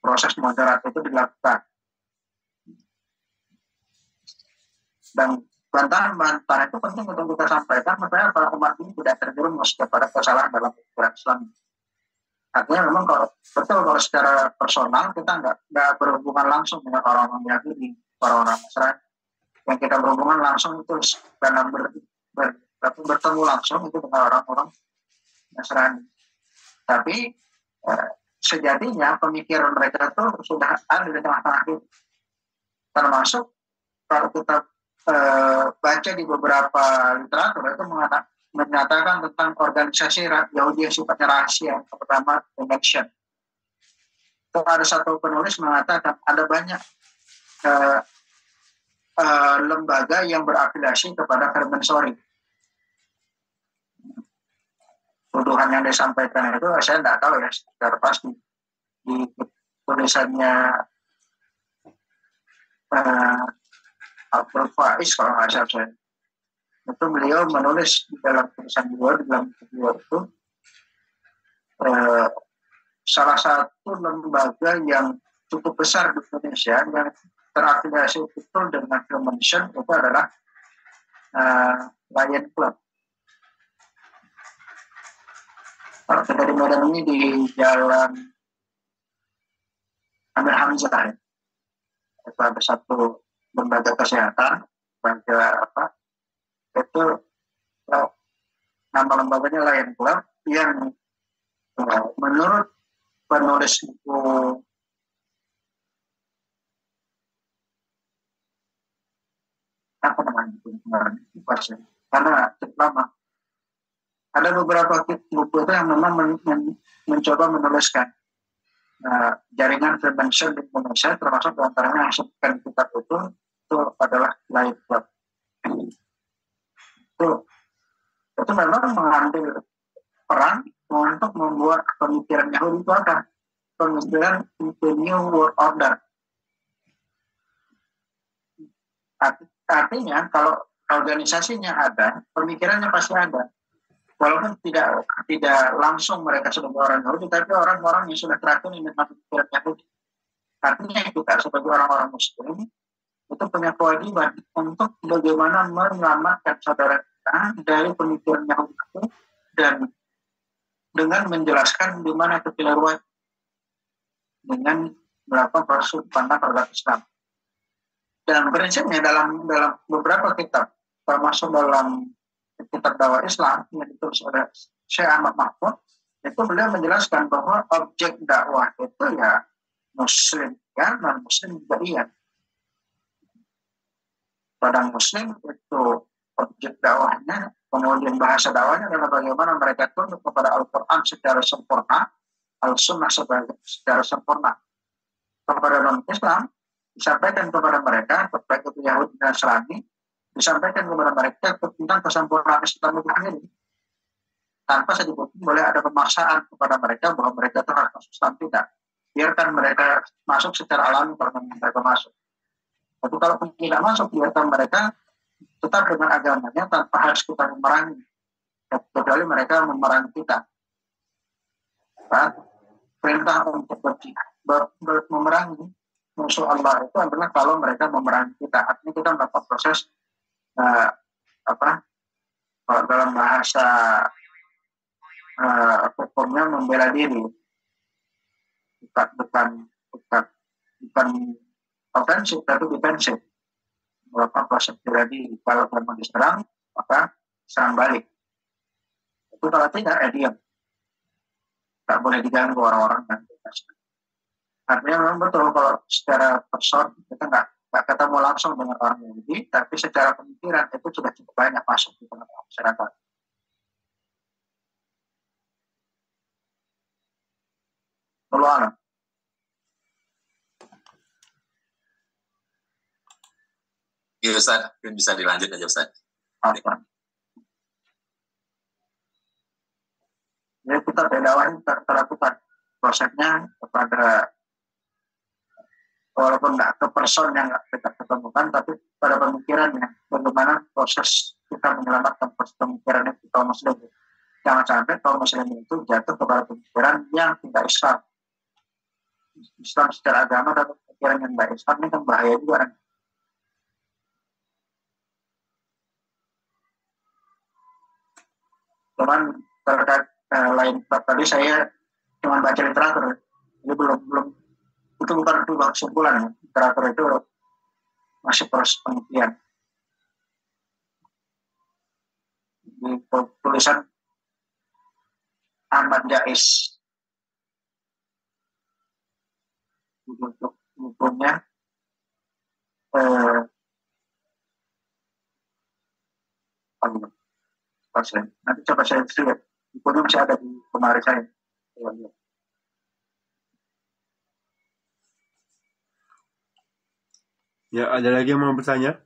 proses moderat itu dilakukan. Dan bantahan-bantahan itu penting untuk kita sampaikan supaya para umat ini tidak terjerumus kepada kesalahan dalam pikiran Islam. Artinya memang kalau secara personal kita nggak berhubungan langsung dengan orang-orang Yahudi, orang-orang Nasrani. Yang kita berhubungan langsung itu karena bertemu langsung itu dengan orang-orang Nasrani. Tapi sejatinya pemikiran mereka itu sudah ada di tengah-tengah itu. Termasuk kalau kita baca di beberapa literatur itu menyatakan tentang organisasi Yahudi yang sifatnya rahasia, yang pertama Connection. Itu ada satu penulis mengatakan ada banyak lembaga yang berafiliasi kepada Freemasonry. Tuduhan yang disampaikan itu saya tidak tahu ya secara pasti. Di tulisannya Abdul Faiz kalau nggak salah, itu beliau menulis di dalam tulisan beliau, di dalam video itu salah satu lembaga yang cukup besar di Indonesia yang terafiliasi betul dengan Freemason itu adalah Lion Club. Kalau kita di Medan ini di Jalan Amir Hamzah, itu ada satu lembaga kesehatan, itu nama lembaganya Lion Club yang menurut penulis buku apa namanya karena cukup lama, ada beberapa buku itu yang memang mencoba menuliskan jaringan Freemason di Indonesia, termasuk diantaranya yang sebutkan kitab itu adalah Lion Club. Itu memang mengambil peran untuk membuat pemikiran Yahudi itu ada pemikiran the New World Order. Artinya kalau organisasinya ada, pemikirannya pasti ada. Walaupun tidak langsung mereka sebagai orang Yahudi, tapi orang-orang yang sudah teracuni dengan pemikiran Yahudi. Artinya kita sebagai orang-orang Muslim itu punya kewajiban untuk bagaimana menyelamatkan saudara kita dari pemikiran Yahudi itu, dan dengan menjelaskan di mana kekeliruan dengan melakukan proses pandang terhadap Islam. Dan prinsipnya dalam beberapa kitab, termasuk dalam kitab dakwah Islam yang ditulis oleh Syekh Ahmad Mahfud, itu beliau menjelaskan bahwa objek dakwah itu ya Muslim ya, non Muslim juga iya. Pada Muslim itu objek dakwahnya, kemudian bahasa dakwahnya adalah bagaimana mereka tunduk kepada Al-Quran secara sempurna, Al-Sunnah secara sempurna. Kepada non-Islam disampaikan kepada mereka, baik itu Yahudi dan Nasrani, disampaikan kepada mereka tentang kesempurnaan Islam itu sendiri, tanpa sedikit boleh ada pemaksaan kepada mereka bahwa mereka itu harus masuk Islam. Tidak, biarkan mereka masuk secara alami kalau mereka masuk. Tapi kalau tidak masuk, biarkan mereka tetap dengan agamanya tanpa harus kita memerangi, kecuali mereka memerangi kita. Perintah untuk memerangi musuh Allah itu adalah kalau mereka memerangi kita. Artinya kita melakukan proses kalau dalam bahasa hukumnya membela diri, bukan ofensif tapi defensif, melakukan proses bela diri. Kalau memang diserang maka serang balik. Itu kalau tidak diam, tak boleh diganggu orang-orang dan artinya memang betul kalau secara person kita nggak ketemu langsung dengan orang Yahudi, tapi secara pemikiran itu sudah cukup banyak masuk di tengah masyarakat. Wallahu a'lam. Iya Ustaz, bisa dilanjut aja Ustaz. Apa? Jadi kita bedakan terlakukan prosesnya kepada walaupun nggak ke person yang nggak kita ketemukan, tapi pada pemikirannya bagaimana proses kita menyelamatkan proses pemikiran itu kaum muslim. Jangan sampai kaum muslim itu jatuh kepada pemikiran yang tidak Islam. Islam secara agama dan pemikiran yang tidak Islam ini kan bahaya juga. Cuman terkait lain tadi saya cuma baca literatur, jadi belum itu bukan sebuah kesimpulan. Literatur itu masih proses penelitian. Di tulisan Ahmad Jais untuk bukunya nanti coba saya lihat bukunya masih ada di lemari saya. Ya, ada lagi yang mau bertanya?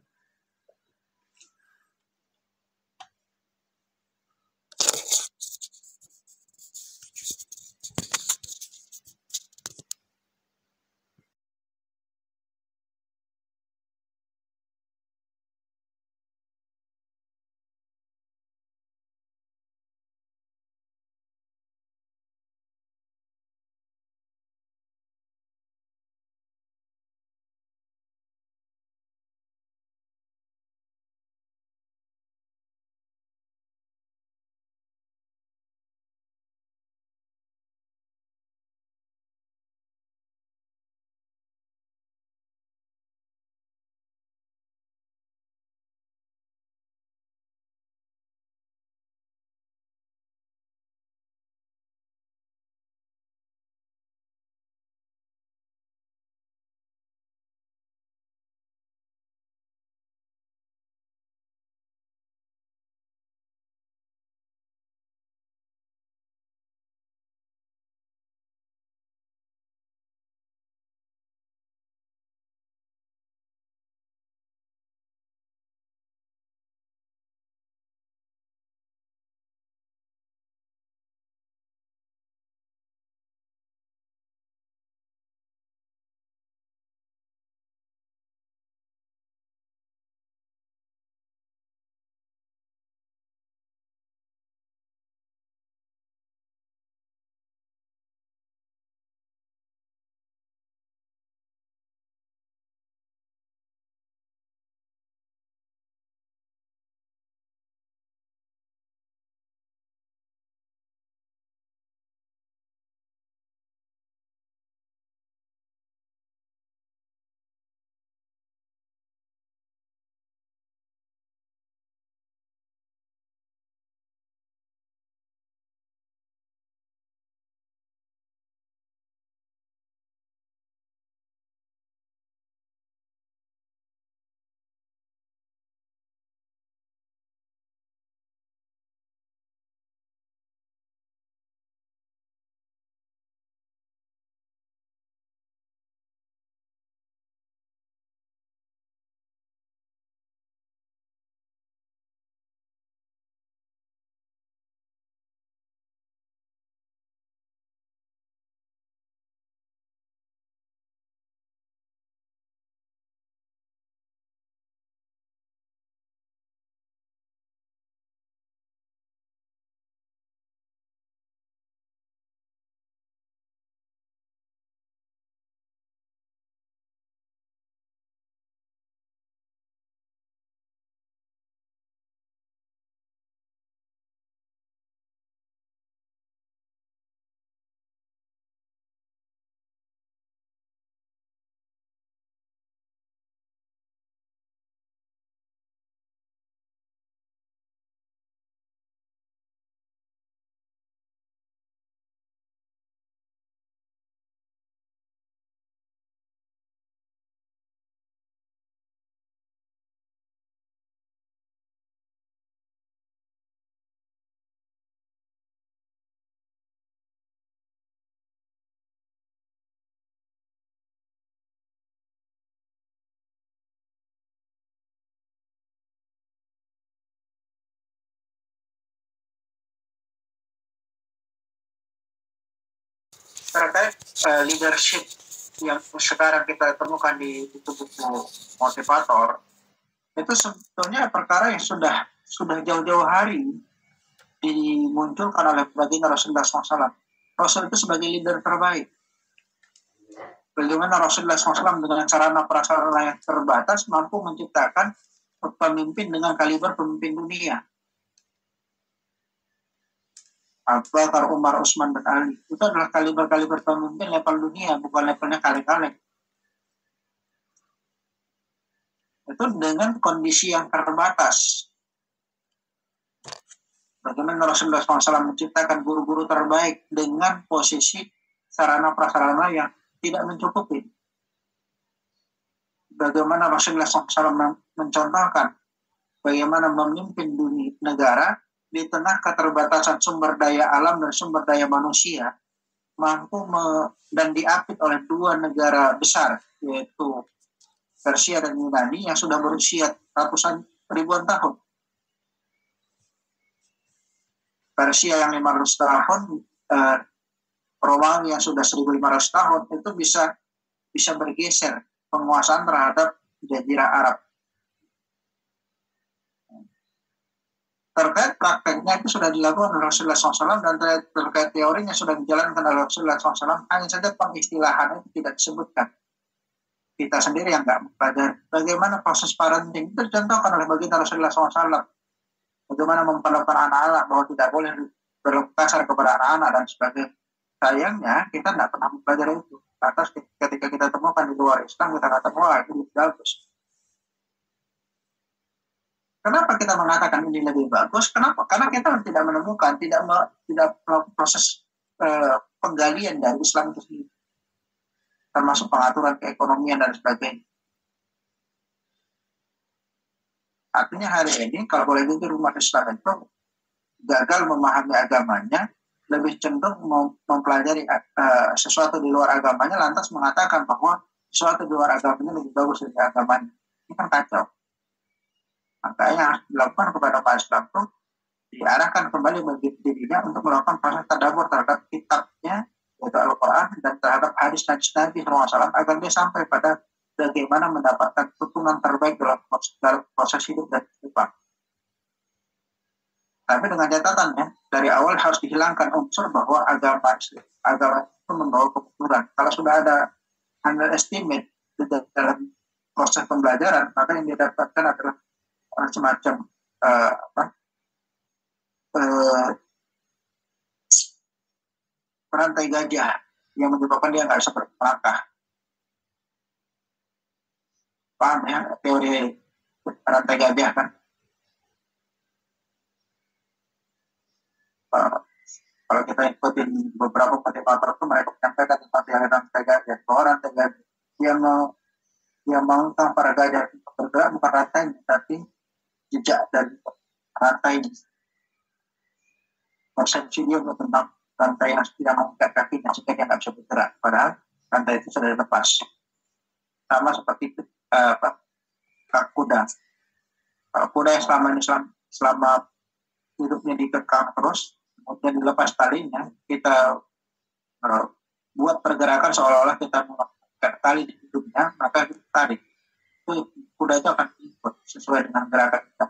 terkait leadership yang sekarang kita temukan di buku-buku motivator, itu sebetulnya perkara yang sudah jauh-jauh hari dimunculkan oleh baginda Rasulullah SAW. Rasul itu sebagai leader terbaik. Bagaimana Rasulullah SAW dengan sarana prasarana yang terbatas mampu menciptakan pemimpin dengan kaliber pemimpin dunia. Abu Bakar, Umar, Utsman, dan Ali itu adalah kaliber pemimpin level dunia, bukan levelnya kaleng-kaleng. Itu dengan kondisi yang terbatas. Bagaimana Rasulullah SAW menciptakan guru-guru terbaik dengan posisi sarana prasarana yang tidak mencukupi. Bagaimana Rasulullah SAW mencontohkan bagaimana memimpin dunia negara di tengah keterbatasan sumber daya alam dan sumber daya manusia, mampu dan diapit oleh dua negara besar, yaitu Persia dan Yunani yang sudah berusia ribuan tahun. Persia yang 500 tahun, Romawi yang sudah 1500 tahun, itu bisa bergeser penguasaan terhadap Jazirah Arab. Terkait prakteknya itu sudah dilakukan oleh Rasulullah SAW, dan terkait teorinya sudah dijalankan oleh Rasulullah SAW, hanya saja pengistilahan itu tidak disebutkan. Kita sendiri yang nggak mempelajari bagaimana proses parenting itu dicontohkan oleh baginda Rasulullah SAW. Bagaimana memperlakukan anak-anak bahwa tidak boleh berlaku kasar kepada anak-anak dan sebagainya. Sayangnya kita tidak pernah mempelajari itu. Atas ketika kita temukan di luar Islam, kita katakan wah ini bagus. Kenapa kita mengatakan ini lebih bagus? Kenapa? Karena kita tidak menemukan, tidak melakukan proses penggalian dari Islam itu sendiri, termasuk pengaturan keekonomian dan sebagainya. Artinya hari ini kalau boleh jujur, umat Islam itu gagal memahami agamanya, lebih cenderung mempelajari sesuatu di luar agamanya, lantas mengatakan bahwa sesuatu di luar agamanya lebih bagus dari agamanya. Ini kan kacau. Makanya harus dilakukan kepada umat Islam itu diarahkan kembali bagi dirinya untuk melakukan proses tadabbur terhadap kitabnya, yaitu Al-Quran, dan terhadap hadis-hadis Nabi SAW, agar dia sampai pada bagaimana mendapatkan tuntunan terbaik dalam proses hidup dan kehidupan. Tapi dengan catatannya, dari awal harus dihilangkan unsur bahwa agama itu membawa kemunduran. Kalau sudah ada underestimate dalam proses pembelajaran, maka yang didapatkan adalah semacam perantai gajah yang menyebabkan dia nggak bisa melangkah. Paham ya teori perantai gajah kan? Kalau kita ikutin beberapa motivator itu, mereka menyampaikan tentang teori rantai gajah. Bahwa rantai gajah yang mengangkat para gajah bergerak bukan rantainya, tapi jejak dari rantai. Persepsi dia tentang rantai yang tidak mengangkat kakinya sehingga dia nggak bisa bergerak, padahal rantai itu sudah dilepas. Sama seperti kuda. Kuda yang selama hidupnya dikekang terus, kemudian dilepas talinya, kita buat pergerakan seolah-olah kita mengangkat tali di hidupnya, maka kita tarik. Kuda itu akan ikut sesuai dengan gerakan kita.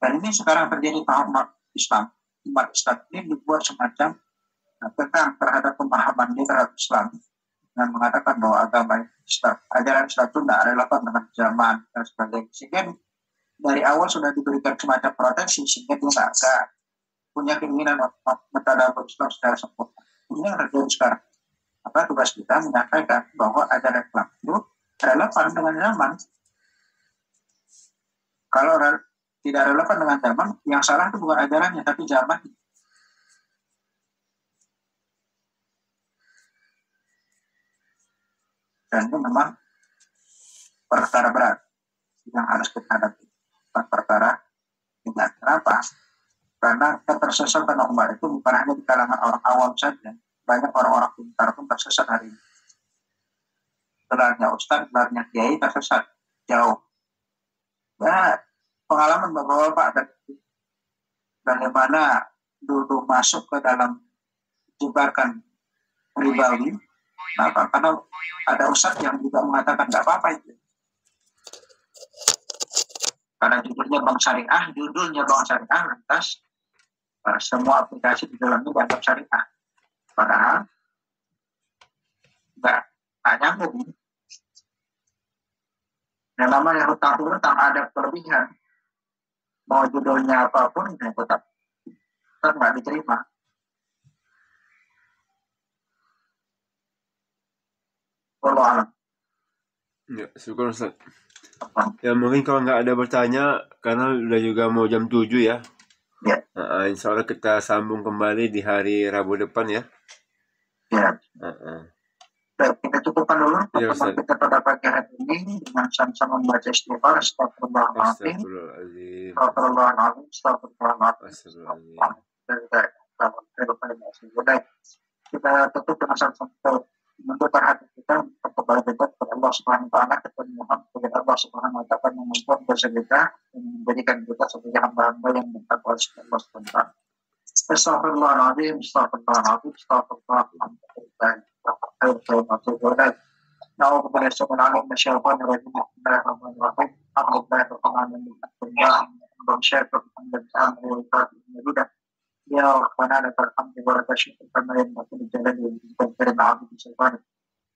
Dan ini sekarang terjadi pada umat Islam. Umat Islam ini dibuat semacam tentang terhadap pemahaman dia terhadap Islam, dengan mengatakan bahwa agama Islam, ajaran Islam itu tidak relevan dengan zaman dan sebagainya. Sehingga dari awal sudah diberikan semacam proteksi sehingga dia tidak punya keinginan untuk mentadabbur Islam secara sempurna. Ini yang terjadi sekarang. Maka tugas kita menyampaikan bahwa ajaran Islam itu relevan dengan zaman. Kalau tidak relevan dengan zaman, yang salah itu bukan ajarannya, tapi zaman. Dan itu memang perkara berat yang harus kita hadapi. Bukan perkara tidak. Kenapa? Karena ketersesatan umat itu bukan hanya di kalangan orang awam saja. Banyak orang-orang pintar pun tersesat hari ini. Gelarnya ustaz, gelarnya kiai tersesat jauh. Ya, pengalaman bapak-bapak dan bagaimana dulu masuk ke dalam jebakan ribawi. Nah, karena ada ustadz yang juga mengatakan nggak apa-apa itu. Karena judulnya bank syariah, lantas semua aplikasi di dalamnya dianggap syariah. Padahal nggak nyambung. Yang namanya hutang ada kelebihan. Mau judulnya apapun, tetap nggak diterima. Wallahu a'lam. Ya, syukur Ustaz. Ya mungkin kalau nggak ada bertanya, karena udah juga mau jam 7 ya. Ya. Insya Allah kita sambung kembali di hari Rabu depan ya. Ya. Baik, kita cukupkan dulu pertemuan kita pada pagi hari ini dengan sama-sama membaca istighfar. Astagfirullahaladzim. Kita tutup dengan sama-sama menentukan hati kita kepada kita kepada Allah Subhanahu wa taala, kita memohon kepada Allah Subhanahu wa taala mengampuni dosa kita dan menjadikan kita sebagai hamba-hamba yang bertakwa kepada Allah Subhanahu wa taala. Astagfirullahaladzim, astagfirullahaladzim, astagfirullahaladzim. Na'udzu billahi minasyaitonir rajim. Bismillahirrahmanirrahim. Alhamdulillahirrahmanirrahim. Ya Rabbana lakal hamdu wa lakal syukru kama yanbaghi li jalali wajhika wa li 'azimi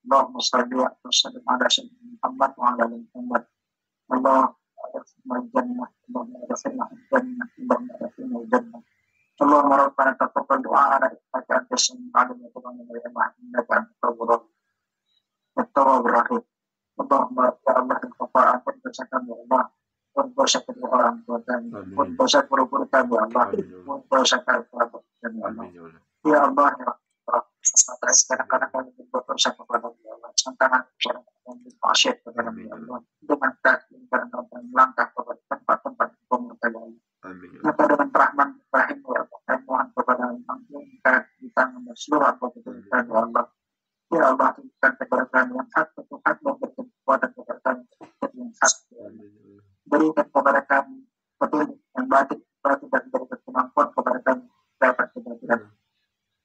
Allahumma shalli wa sallim ala sayyidina Muhammad wa ala ali Muhammad. Allahumma rabbana taqabbal du'ana innaka antas samiul 'alim wa tub 'alaina innaka antat tawwabur rahim. Allahumma ya Allah al-ghafar ya Allah. Dosa kedua orang tua kami, dosa guru-guru kami, Allah, dosa kami, ya Allah, ya Allah, kadang-kadang kami berbuat dosa kepada Allah, santanan kepada kami, maksiat kepada Allah, dengan kadang-kadang melangkah kepada tempat-tempat pemerintah Allah. Maka dengan rahman rahim ya Allah, kami mohon kepada Allah, di tangan seluruh anggota pemerintah Allah, ya Allah, berikan kepada kami yang hak, dan berkekuatan kepada kami yang hak. Berikan kepada kami petunjuk yang batin dan berikan kemampuan kepada kami dapat kebaikan.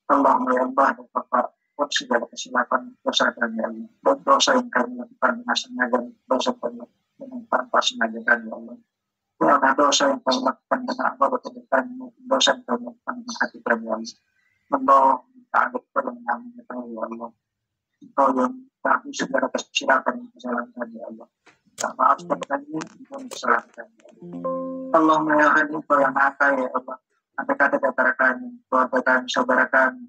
Allahumma ya Allah dan Bapak, buat segala kesilapan dosa kami ya Allah, dan dosa yang kami lakukan dengan sengaja, dosa kami dengan tanpa sengaja kami ya Allah. Ya Allah, dosa yang kami lakukan dengan anggota kami, dosa yang kami lakukan dengan hati kami ya Allah. Allah minta agar perlindungan ya Allah. Engkau yang kami segala kesilapan dan kesalahan kami ya Allah. Maaf kepada kami yang kesalahan. Allahumma ya Ghani yang Maha Kaya ya Allah. Andai kata antara kami, keluarga kami, saudara kami,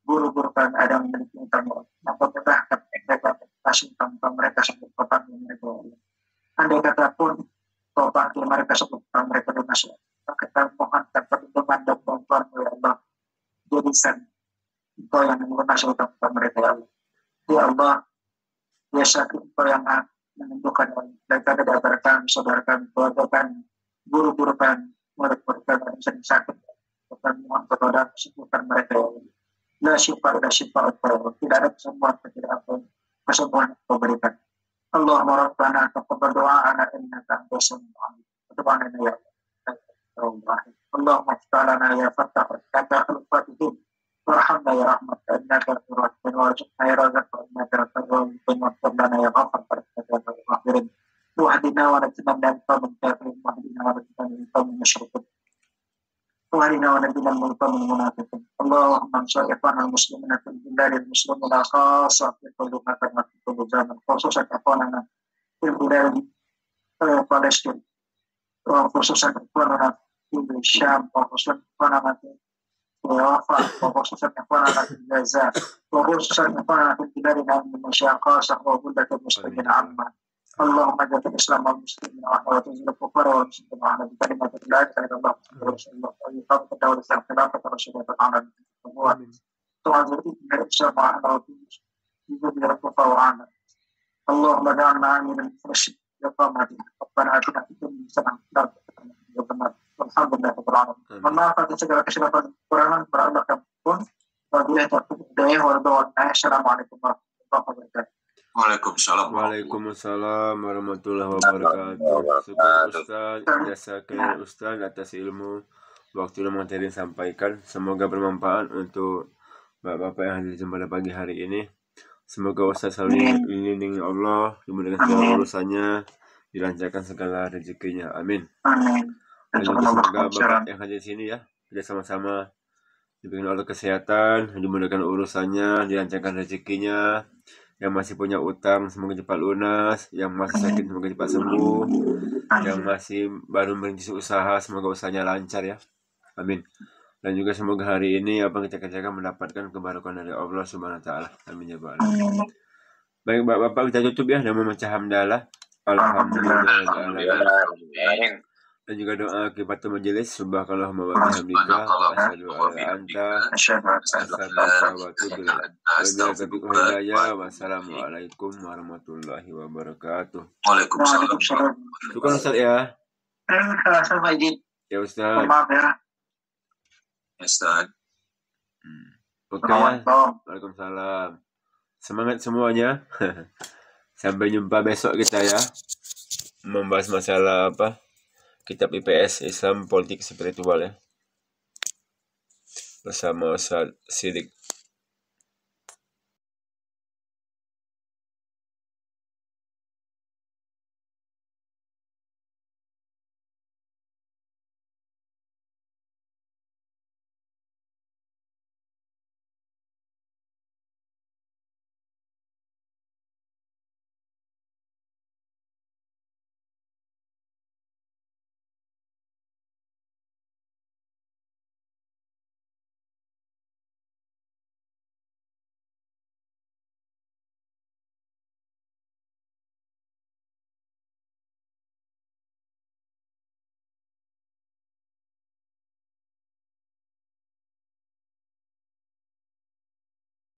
guru-guru kami ada yang memiliki utang ya Allah. Maka betahkan mereka kasih utang mereka sebut topan mereka ya Allah. Andai kata pun topan mereka sebut utang mereka lunas ya Allah. Kita mohonkan perlindungan dan bantuan ya Allah. Jadikan Engkau yang melunasi utang mereka ya Allah. Ya Allah, biasa Engkau yang menentukan mereka dari kami, saudara kami, keluarga kami, guru-guru kami, murid-murid kami yang sedang sakit. Kita mohon kepada kesembuhan mereka. La syifa, tidak ada kesembuhan, tidak ada kesembuhan yang kau berikan. Allahumma rabbana taqabbal du'ana innaka antas samiul 'alim. Tub 'alaina ya Allah. Allahumma iftah lana ya Fattah, kata al-Fatihah. Warhamna ya Rahmat, innaka antar rahman warzuqna ya Razaq, innaka antar rahim, waghfir lana ya Ghafar, innaka antal ghafirin. Wahdina wa najina min qaumin kafirin, wahdina wa najina min qaumin musyrikin. Wahdina wa najina min qaumin munafiqin. Allahumma ansur ikhwanal muslimina fil biladil muslimina khassatan fi kulli makan wa fi kulli zaman, khususan ikhwanana fil bilad Palestina, khususan ikhwanana fil Syam, khususan ikhwanana ووفاء وخصوصا إخواننا في الجزائر وخصوصا إخواننا في بلادنا من المشاقة وبلدة المسلمين عامة. اللهم اجعل الإسلام والمسلمين وتزيل الكفار والمسلمين على بكلمة لا إله إلا الله ورسول الله وإقامة الدولة الخلافة والرشيدة على الجمهور تعزز بها الإسلام وعلى وجود الكفار وعلى. اللهم اجعلنا من الرشد لقامة ربنا آتنا في الدنيا حسنة Alhamdulillah maaf atas segala kesilapan kekurangan beralakan pun wabillahi taufiq wal hidayah. Assalamualaikum warahmatullahi wabarakatuh. Waalaikumsalam warahmatullahi wabarakatuh. Syukur Ustaz, jazakallahu Ustaz atas ilmu waktu dan materi yang disampaikan. Semoga bermanfaat untuk Bapak-bapak yang hadir pada pagi hari ini. Semoga Ustaz selalu dilindungi Allah, dimudahkan segala urusannya, dilancarkan segala rezekinya. Amin. Amin. Dan juga semoga Bapak yang hadir di sini ya, kita sama-sama diberikan Allah kesehatan, dimudahkan urusannya, dilancarkan rezekinya. Yang masih punya utang semoga cepat lunas, yang masih sakit semoga cepat sembuh, yang masih baru merintis usaha semoga usahanya lancar ya. Amin. Dan juga semoga hari ini apa yang kita kerjakan mendapatkan kebarukan dari Allah Subhanahu wa taala. Amin ya rabbal alamin. Baik Bapak, kita tutup ya dengan membaca hamdalah. Alhamdulillah. Dan juga doa kifatul majelis, subhanakallahumma wa bihamdika asyhadu an la ilaha illa anta wassalamualaikum warahmatullahi wabarakatuh. Waalaikumsalam. Syukur Ustaz ya. Sama izin. Ya Ustaz. Maaf ya. Ustaz. Oke ya. Waalaikumsalam. Semangat semuanya. Sampai jumpa besok kita ya. Membahas masalah apa? Kitab IPS Islam Politik Spiritual ya. Bersama Ustaz Sidik.